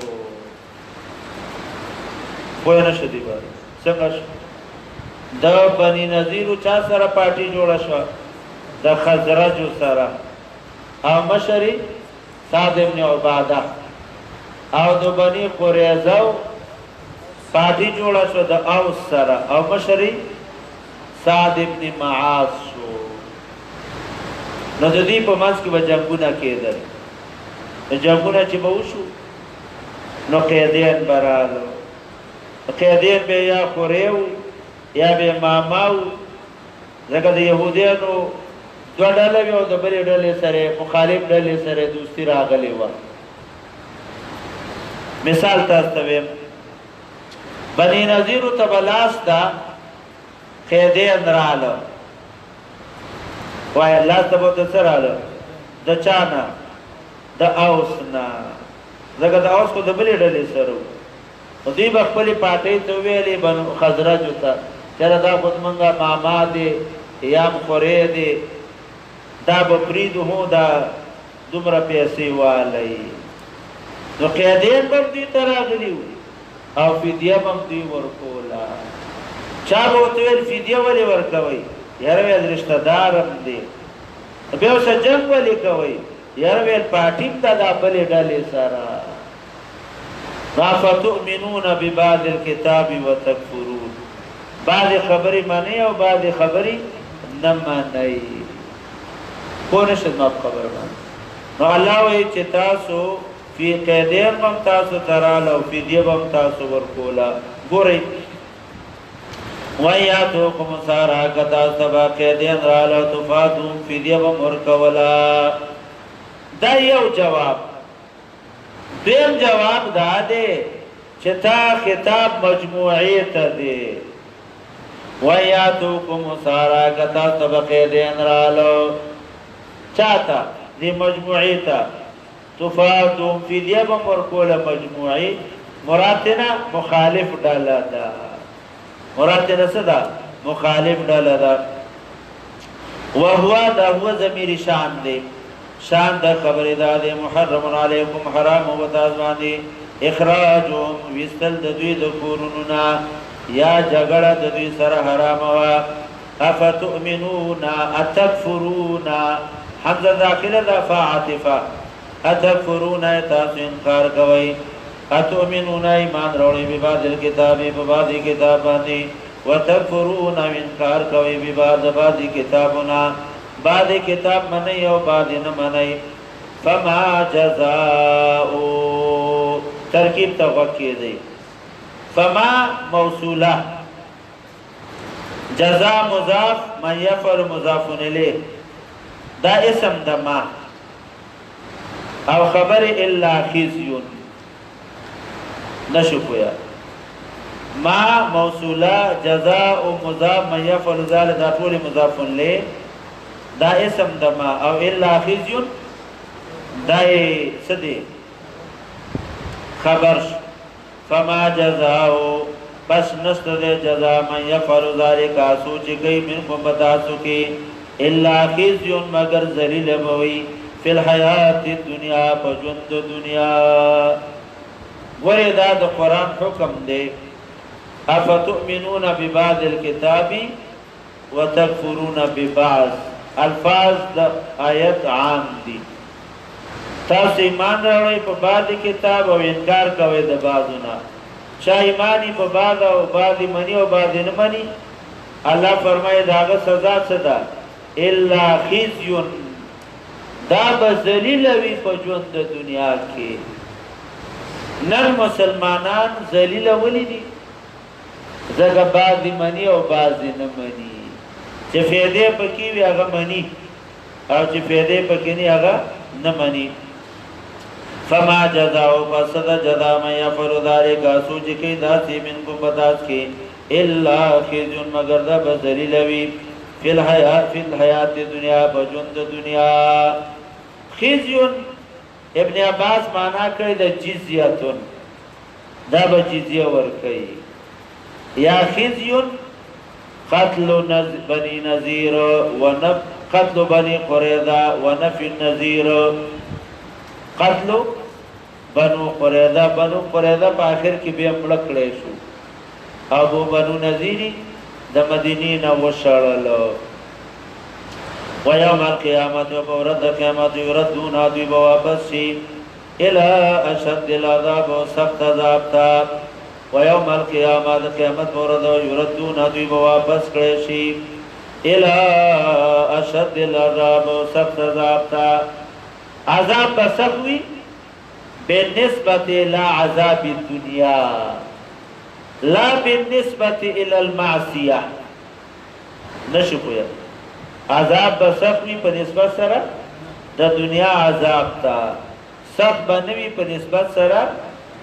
پوه نشو دی باندې څنګه شو د بني نذیر چا سره پارٹی جوړه شو د خزرج سره او مشر سعد ابن عباده او د بني قریظه پارٹی جوړه شو د اوس سره او مشر سعد ابن معاذ شو نو د دې په منځ کې به جنګونه کېدل جنګونه چې به وشو نو قیدین برالو قیدین به یا خوریو یا به ماماو ځکه د یهودیانو دوه ډلې وي او د بلې ډلې سره مخالف ډلې سره دوستي راغلې وه مثال تاسو ته ویم بني نذیر ته بلاس دا قیدین رااله وای الله ته به سره رااله د چانا د اوس نه زګه د اوس کو د بلې ډلې سره او دی خپل پټې ته ویلې بنو خزرج ته چېر دا خود منګه ماما دی یا خورې دی دا بپرید هو دا دومره پیسې والی نو قیدین بم دی تراغلی او فدیه بم دی ورکولا چا به ویل فدیه ولی ورکوي یاره ویل رشتہ دارم دی بیا اوس جنگ ولی کوي یاره ویل پارټیم ته دا بلې ډلې سره فتؤمنون ببعض الكتاب وتكفرون بعض خبرې معنی او بعض خبرې نه معنی کو نشد ما خبر باندې نو الله وی چې تاسو فی قیدین بم تاسو تراله او فدیه بم تاسو ورکولا ګورئ ویاتوکم سارا کتا سبا قیدین راله تفادون فدیه بم ورکولا دا یو جواب دیم جواب دا دے چتا خطاب مجموعی تا دے وَيَاتُوكُمْ سَارَا کتا طبقی دین رالو چاہتا دی مجموعی تا تفاتون فی دیبا مرکول مجموعی مراتنا مخالف ڈالا دا مراتنا صدا مخالف ڈالا دا وہوا دا ہوا ضمیر شان دے شان دا خبر دا دے محرم علیکم حرام و تازمان دے اخراجهم وستل دا دوی دا کورنونا یا جگڑا دا دوی سر حرام و افتؤمنونا اتکفرونا حمزہ داخل دا فاعتفا اتکفرونا تاسو انکار کوئی اتؤمنونا ایمان روڑی بباد الكتابی ببادی کتاب باندی وتکفرونا انکار کوئی بباد بادی کتابنا بعد کتاب منئی او بعد نہ منئی فما جزاؤ ترکیب توقع دی فما موصولہ جزا مضاف من یفعل مضاف الیہ دا اسم دا ما او خبر الا خزیون نشو کویا ما موصولہ جزاء مضاف من یفعل ذلك دا طول مضاف الیہ دا اسم دما او الا خزیون دا صدی خبر فما جزاؤ بس نست دے جزا من یفعل ذالک سوچ گئی من کو بتا سکی الا خزیون مگر ذلیل بوئی فی الحیات الدنیا پجند دنیا وردا دا قرآن حکم دے افتؤمنون ببعض الكتاب وتکفرون ببعض الفاظ دا آیت عام دی تاسو ایمان راوړئ په بعض کتاب او انکار کوئ د بعضونه چا ایمانی په بعض او بعض منی او بعض نه منی الله فرمایي داغه سزا څه ده الا خزي دا به ذلیل وي په ژوند د دنیا کې نن مسلمانان ذلیل ولې دي ځکه بعض منی او بعض نه منی چې فیدې پکې وي هغه منی او چې فیدې پکې نه هغه نه منی فما جزاؤ فسد جزا من یفعل ذلك سوچ کې داسې من کو بداس کې الا خزي مگر دا ذلیل وي فی الحیات دنیا بجوند دنیا خزي ابن عباس معنا کوي د جزیه دا به جزیه ور کوي یا خزي قتل بني نذير قتل بني قريظه ونفي النذير قتل بنو قريظه په اخر کې به مړ کړی شو ابو بنو نذير د مدینې نه وشړل ويوم القيامه وبورد قیامت يردون ادي واپس شي الى اشد العذاب سخت عذاب تا ويوم القيامه قیامت ورد يردون ادي واپس کړی شي الى اشد العذاب سخت عذاب تا عذاب بسخوی بالنسبة لا عذاب الدنيا لا بالنسبة إلى المعصية نشکویا عذاب بسخوی په نسبت سره د دنیا عذاب تا سخت بنوی په نسبت سره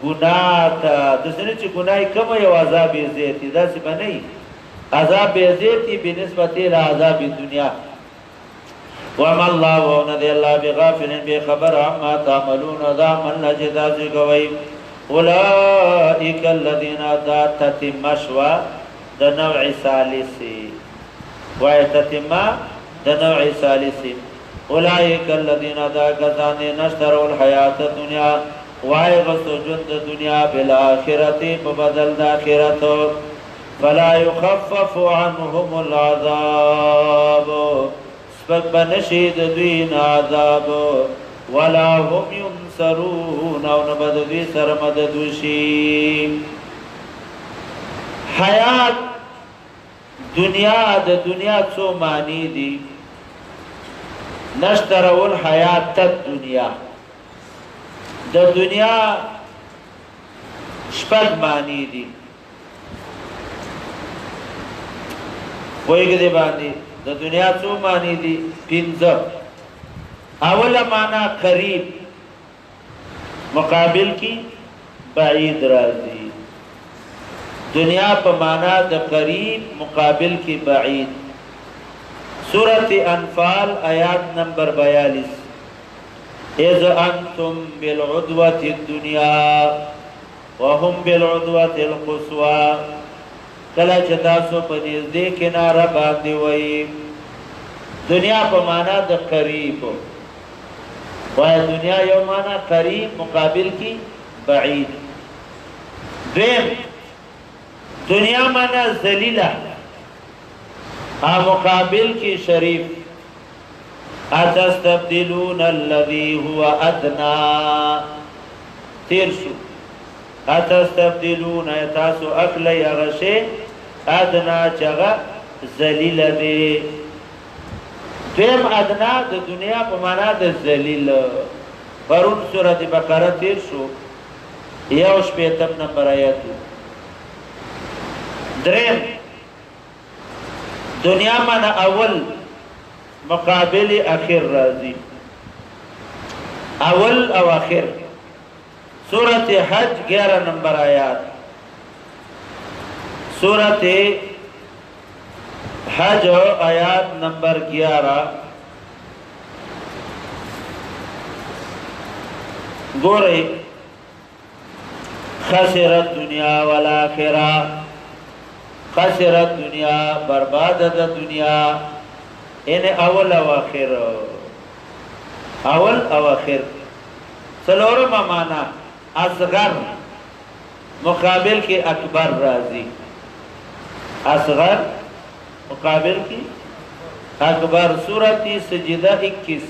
گناه تا دسنه چې گناه کم یو عذاب زیاتی داسې بنئ عذاب زیاتی بنسبة إلى عذاب الدنيا وما الله وندي الله بغافل بخبر عما تعملون ذا من نجدا زغوي اولئك الذين تتم شوا د نوع ثالث ويتتم د نوع ثالث اولئك الذين غزان نشتروا الحياه الدنيا وایغسو جند دنیا بالاخره بدل د اخرت فلا يخفف عنهم العذاب بنشید دوین عذاب ولا هم ينصرون او نبد دوی سر مددوشی حیات دنیا د دنیا څو معنی دي نشترول حیات تد دنیا د دنیا شپږ معنی دي وایګه دی باندې د دنیا څو معنی دي پنځه اوله معنا قریب مقابل کی بعید راضی. دنیا په معنا د قریب مقابل کی بعید. سورۃ انفال آیات نمبر 42. اذ انتم بالعدوة الدنیا وهم بالعدوة القصوى. کله چې تاسو په نږدې کناره باندې وئ. دنیا په معنا د قریب وای دنیا یو معنا قریب مقابل کی بعید. دیم دنیا معنا ذلیلہ مقابل کی شریف. اتستبدلون الذی هو ادنا. تیر شو اتستبدلون تاسو اخلی اغشی ادنا چغا ذلیل دی. دیم ادنا د دنیا په معنا د ذلیل. پرون سورۃ بقره تیر شو 1 نمبر آیت. دریم دنیا معنا اول مقابل اخر راضی. اول او اخر. سورۃ حج 11 نمبر آیات. سورۃ حج آیات نمبر 11. گورے خسرت دنیا والآخرہ. خسرت دنیا برباد د دنیا ان اول او اخر. اول او اخر. سلورم مانا اصغر مقابل کی اکبر راضی. اصغر مقابل کی اکبر. سورۃ سجدہ 21.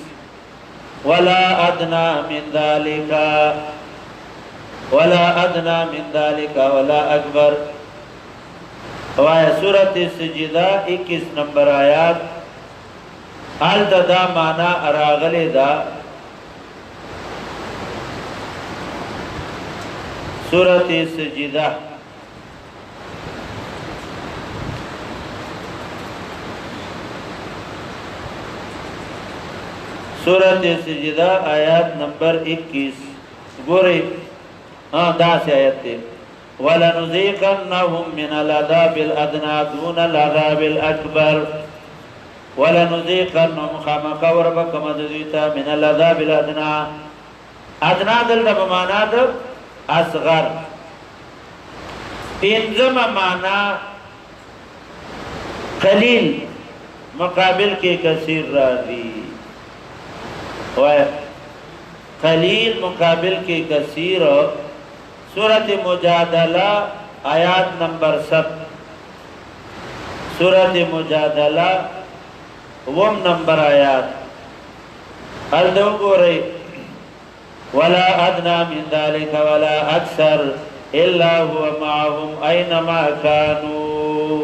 ولا ادنا من ذلك ولا ادنا من ذلك ولا اکبر. سورۃ سجدہ 21 نمبر آیات. آل دا مانا اراغل دا. سورۃ سجدہ سورۃ سجدہ آیات نمبر 21. گورے دا سے آیت تے. وَلَنُذِيقَنَّهُمْ مِنَ الْعَذَابِ الْأَدْنَى دُونَ الْعَذَابِ الْأَكْبَرِ. وَلَنُذِيقَنَّهُمْ خَامَخَا وَرْبَكَ مَدْوِيتَا مِنَ الْعَذَابِ الْأَدْنَى. ادنا دلتا بمانا دا اصغر. پینزم مانا قلیل مقابل کے کثیر راضی. قلیل مقابل کے کثیر. سورۃ مجادلہ آیات نمبر 7. سورۃ مجادلہ 1 نمبر آیات. الدو گو رہی ولا ادنا من ذلك ولا اکثر الا هو معهم اینما كانوا.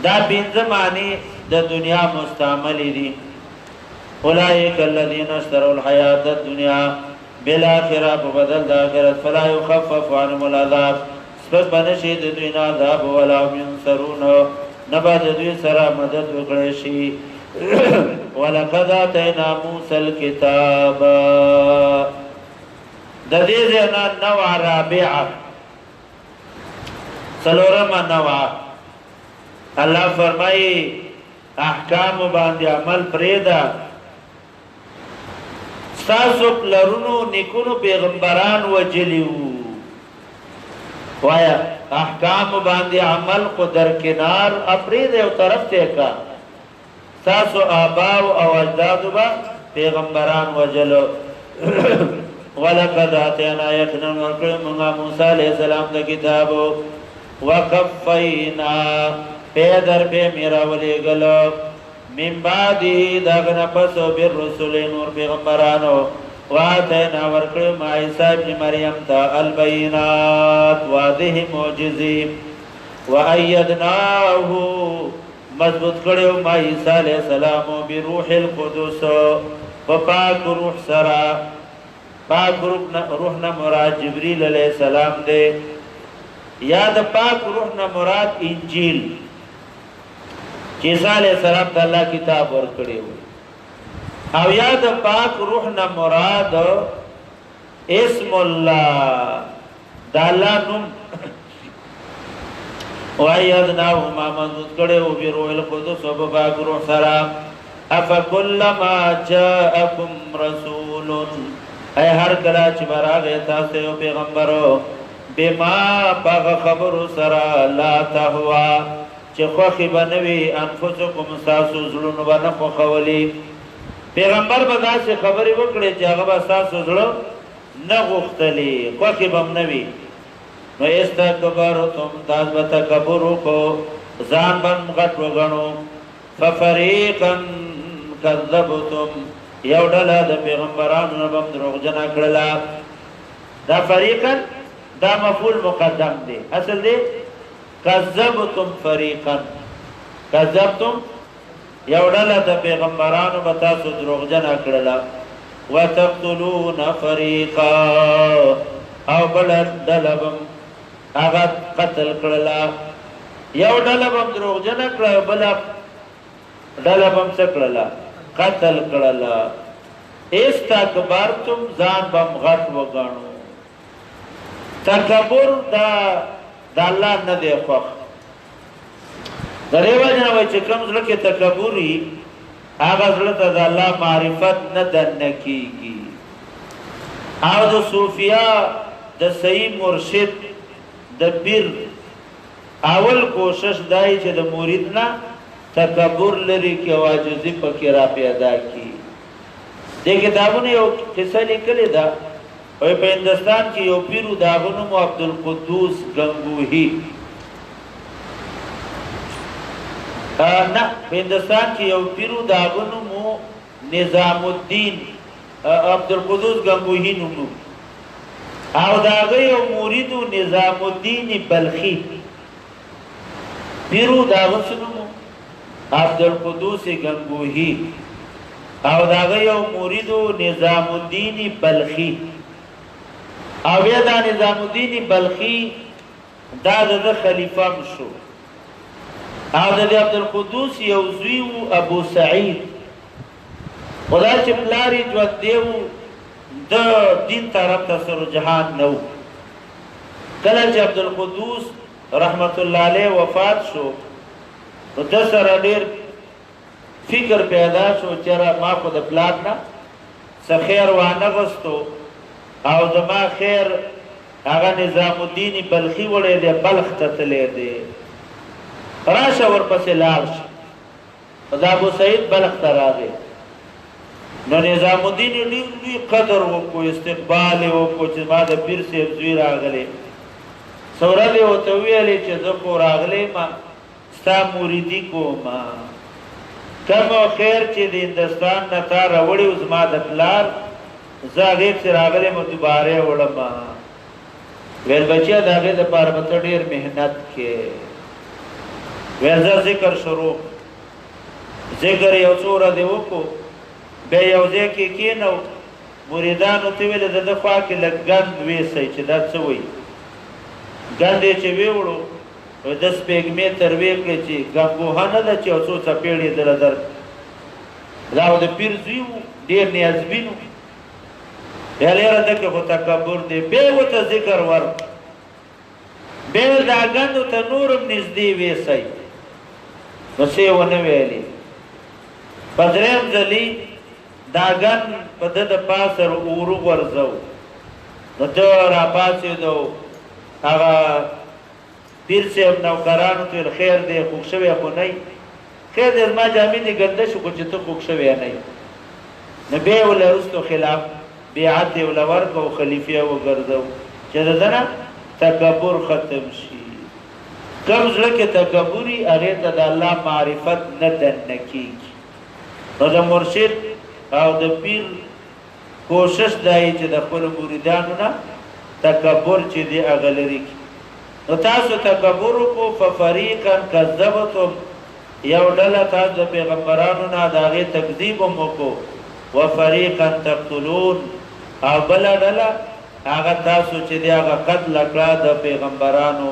دا پینزم معنی دا دنیا مستعملی دی. اولئک الذین اشتروا الحیات الدنیا بالآخرہ بدل دا آخرت فلا یخفف عنهم العذاب. سپس بنشید دوینا عذاب ولا هم ینصرون. نبا دوی سرا مدد وکړشی. ولقد آتینا موسی الکتاب. د دې ځنا نوع رابعه سلورم نوع. الله فرمایي احکام باندې عمل پریدا. تاسو پلرونو نیکونو پیغمبران وجلیو. وایا احکام باندې عمل کو درکنار اپرید یو طرف ته کا. تاسو آباء او اجداد با پیغمبران وجلو. ولقد آتینا یقینا ورکړو موسی علیہ السلام د کتابو. وقفینا پیدر پہ میرا ولی گلو من بعدی داغنا پسو بالرسول نور پیغمبرانو. وآتینا ورکړو عیسی ابن مریم تا البینات واضح معجزی. وایدناه مضبوط کړو عیسی علیہ السلام بروح القدس پاک روح سرا. پاک روح نہ مراد جبریل علیہ السلام دے. یاد پاک روح نہ مراد انجیل. عیسی علیہ السلام ته الله کتاب ورکړی و. او یاد پاک روح نہ مراد اسم الله دا الله نوم وایدناه ما منذ کړه او بیرو القدس وباک روح سرا افکلما جاءکم رسول ای هر کله چې براغه تاسو یو پیغمبرو بما باغ خبر سرا لا تهوا چې خوخي بنوي انفسکم تاسو زړونو باندې خوخولي پیغمبر به داسې خبرې وکړي چې هغه به تاسو زړه نه غوښتلي خوخي بنوي نو استکبرتم تاسو به تکبر وکړو ځان باندې غټ وګڼو ففریقا کذبتم یو ډله د پیغمبرانو نه بم دروغجن کړلا دا فریقا دا مفعول مقدم دی اصل دی کذبتم فریقا کذبتم یو ډله د پیغمبرانو به تاسو دروغجن کړلا وتقتلون فریقا او بل ډله بم هغه قتل کړلا یو ډله بم دروغجن کړلا بل ډله بم څه کړلا قتل کړلا استکبرتم ځان بم غټ وګڼو تکبر دا الله نه دی خوښ دریو جنا وای چې کوم ځل کې تکبوري هغه ځل ته د الله معرفت نه دنکیږي او د صوفیا د صحیح مرشد د پیر اول کوشش دای چې د مرید نه تکبر لري کې واجزي پکې را پیدا کی د کتابونو یو قصه لیکلې ده او په هندستان کې یو پیرو داغونو مو عبدالقدوس گنگوہی نه په هندستان کې یو پیرو داغونو مو نظام الدین عبدالقدوس گنگوہی نومو او داغه یو مریدو نظام الدین بلخی پیرو داغونو مو عبدالقدوس گنگوہی او داغه یو مریدو نظام الدین بلخی او بیا دا نظام الدین بلخی دا د خلیفہ شو او د عبدالقدوس یو زوی ابو سعید خدا چې پلاری ژوند دیو د دین طرف ته سر جهان نو کله چې عبدالقدوس رحمت الله علیه وفات شو نو د سره ډیر فکر پیدا شو چې ما خو د پلان نه څه خیر وانه غوښتو او زما خیر هغه نظام الدین بلخی وړې دی بلخ ته تللی دی راشه ورپسې لاړ شي دا ابو سعید بلخ ته راغی نو نظام الدین لوی قدر وکړو استقبال یې وکړو چې ما د پیر صاحب زوی راغلی څه ورځې ورته وویلې چې زه خو راغلی ما ستا مریدي کومه کوم خیر چې د هندوستان نه تا راوړی و زما د پلار زه هغې پسې راغلی م دوباره وړم ویل بچیه د هغې دپاره به ته ډېر محنت کې ویل زه ذکر شروع ذکر یو څو ورځې وکړو بیا یو ځای کې کېنو مریدانو ته ویل د ده خوا کې لږ ګند ویسئ چې دا څه وایي ګند یې چې ویوړو د سپېږمې تروې کړې چې ګنګوها نه ده چې یو څو څپېړې دله درکړي دا د پیر زوی و ډېر نیازبین و ویل یاره دکې خو تکبر دی بیا یې ورته ذکر ورکړ بیا یې دا ګند ورته نور هم نږدې ویسئ نو څه یې ونه ویلې په درېیم ځلي دا ګند په ده د پاسه اورو غورځو نو ده راپاڅېدو هغه پیر صاحب نوکرانو ته ویل خیر دی خوږ شوی خو نه خیر دی زما جامې دې ګنده شو خو چې ته خوږ شوی نه نو بیا یې ورله وروستو خلاف بیعت یې ورله ورکړو او خلیفه وګرځو چې د ده نه تکبر ختم شي کوم زړه کې تکبر وي هغې ته د الله معرفت نه دننه کېږي نو د مرشد او د پیر کوشش دا یې چې د خپلو مریدانو نه تکبر چې دی هغه لرې کړي نو تاسو تکبر وکړو ففریقا کذبتم یو ډله تاسو د پیغمبرانو نه د هغې تکذیب هم وکړو وفریقا تقتلون او بله ډله هغه تاسو چې دی هغه قتل کړه د پیغمبرانو